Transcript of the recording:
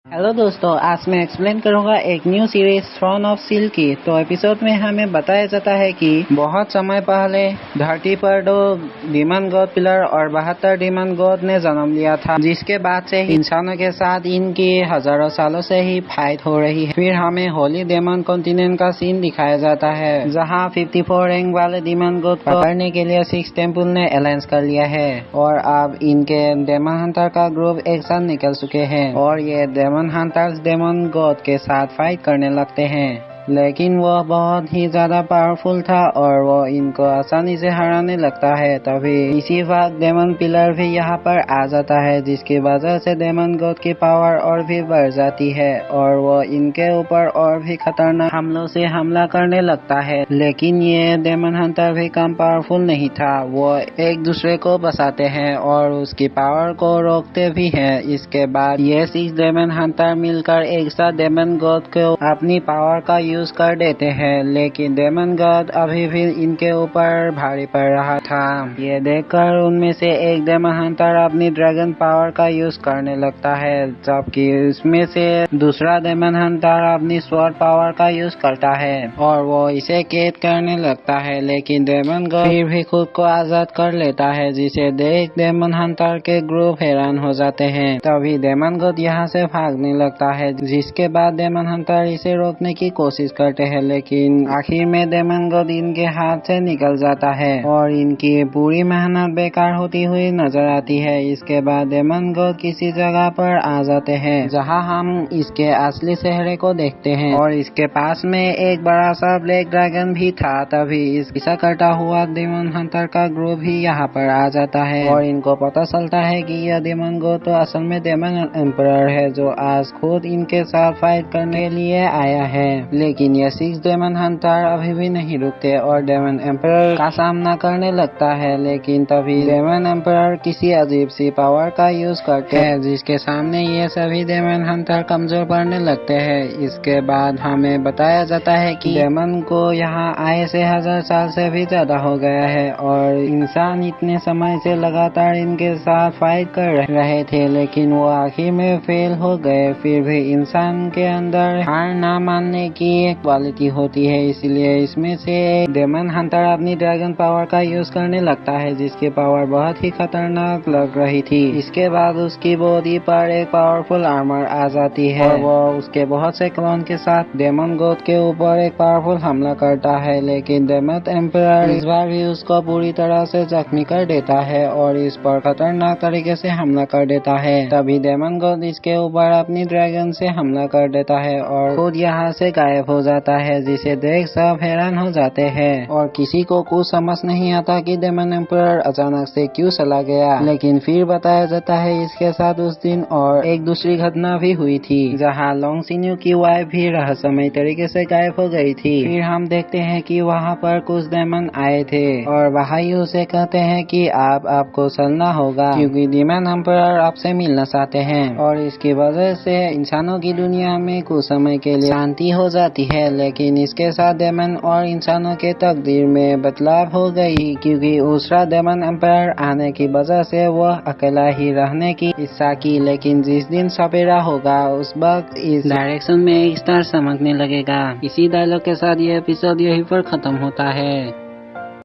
Hello दोस्तों, आज मैं एक्सप्लेन करूंगा एक new series throne of steel की। तो एपिसोड में हमें बताया जाता है कि बहुत समय पहले धरती पर 2 डीमन गॉड पिलर और 72 डीमन गॉड ने जन्म लिया था, जिसके बाद से ही इंसानों के साथ इनकी हजारों सालों से ही फाइट हो रही है। फिर हमें होली डेमन कॉन्टिनेंट का सीन दिखाया जाता है, जहाँ 54 रैंक वाले डीमन गॉड को पकड़ने के लिए 6 टेम्पल ने अलायंस कर लिया है और अब इनके डेमन हंटर का ग्रुप एक साथ निकल चुके हैं और ये डेमन हंटर्स डेमन गॉड के साथ फाइट करने लगते हैं। लेकिन वह बहुत ही ज्यादा पावरफुल था और वो इनको आसानी से हराने लगता है। तभी इसी वक्त डेमन पिलर भी यहाँ पर आ जाता है, जिसकी वजह से डेमन गॉड की पावर और भी बढ़ जाती है और वो इनके ऊपर और भी खतरनाक हमलों से हमला करने लगता है। लेकिन ये डेमन हंटर भी कम पावरफुल नहीं था, वो एक दूसरे को बचाते हैं और उसकी पावर को रोकते भी हैं। इसके बाद ये 6 डेमन हंटर मिलकर एक साथ डेमन गॉड को अपनी पावर का यूज कर देते हैं, लेकिन डेमन गॉड अभी भी इनके ऊपर भारी पड़ रहा था। ये देखकर उनमें से एक डेमन हंटर अपनी ड्रैगन पावर का यूज करने लगता है, जबकि उसमें से दूसरा डेमन हंटर अपनी स्वॉर्ड पावर का यूज करता है और वो इसे कैद करने लगता है। लेकिन डेमन गॉड फिर भी खुद को आजाद कर लेता है, जिसे देख डेमन हंटर के ग्रुप हैरान हो जाते हैं। तभी डेमन गॉड यहाँ से भागने लगता है, जिसके बाद डेमन हंटर इसे रोकने की कोशिश करते हैं, लेकिन आखिर में डेमन गॉड इनके हाथ से निकल जाता है और इनकी पूरी मेहनत बेकार होती हुई नजर आती है। इसके बाद डेमन गॉड किसी जगह पर आ जाते हैं, जहां हम इसके असली चेहरे को देखते हैं और इसके पास में एक बड़ा सा ब्लैक ड्रैगन भी था। तभी इस पीछा करता हुआ डेमन हंटर का ग्रुप भी यहाँ पर आ जाता है और इनको पता चलता है कि यह डेमन गॉड तो असल में डेमन एम्परर है, जो आज खुद इनके साथ फाइट करने के लिए आया है। लेकिन ये 6 डेमन हंटर अभी भी नहीं रुकते और डेमन एम्परर का सामना करने लगता है। लेकिन तभी डेमन एम्परर किसी अजीब सी पावर का यूज करते हैं, जिसके सामने ये सभी डेमन हंटर कमजोर पड़ने लगते हैं। इसके बाद हमें बताया जाता है कि डेमन को यहाँ आए से 1000 साल से भी ज्यादा हो गया है और इंसान इतने समय से लगातार इनके साथ फाइट कर रहे थे, लेकिन वो आखिर में फेल हो गए। फिर भी इंसान के अंदर हार ना मानने की एक क्वालिटी होती है, इसलिए इसमें से डेमन हंटर अपनी ड्रैगन पावर का यूज करने लगता है, जिसकी पावर बहुत ही खतरनाक लग रही थी। इसके बाद उसकी बॉडी पर एक पावरफुल आर्मर आ जाती है और वो उसके बहुत से क्लोन के साथ डेमन गॉड के ऊपर एक पावरफुल हमला करता है। लेकिन डेमन एम्परर इस बार भी उसको पूरी तरह से जख्मी कर देता है और इस पर खतरनाक तरीके से हमला कर देता है। तभी डेमन गॉड इसके ऊपर अपनी ड्रैगन से हमला कर देता है और खुद यहाँ से गायब हो जाता है, जिसे देख सब हैरान हो जाते हैं और किसी को कुछ समझ नहीं आता कि डेमन एम्परर अचानक से क्यों चला गया। लेकिन फिर बताया जाता है इसके साथ उस दिन और एक दूसरी घटना भी हुई थी, जहां लॉन्ग सिन्यू की वाइफ भी रहस्यमय तरीके से गायब हो गई थी। फिर हम देखते हैं कि वहां पर कुछ डेमन आए थे और वहां उसे कहते हैं कि आपको चलना होगा, क्योंकि डेमन एम्परर आपसे मिलना चाहते हैं और इसकी वजह से इंसानों की दुनिया में कुछ समय के लिए शांति हो जाती है। लेकिन इसके साथ डेमन और इंसानों के तकदीर में बदलाव हो गई, क्योंकि दूसरा डेमन एम्परर आने की वजह से वह अकेला ही रहने की इच्छा की। लेकिन जिस दिन सवेरा होगा उस वक्त इस डायरेक्शन में एक स्टार चमकने लगेगा। इसी डायलॉग के साथ ये एपिसोड यहीं पर खत्म होता है।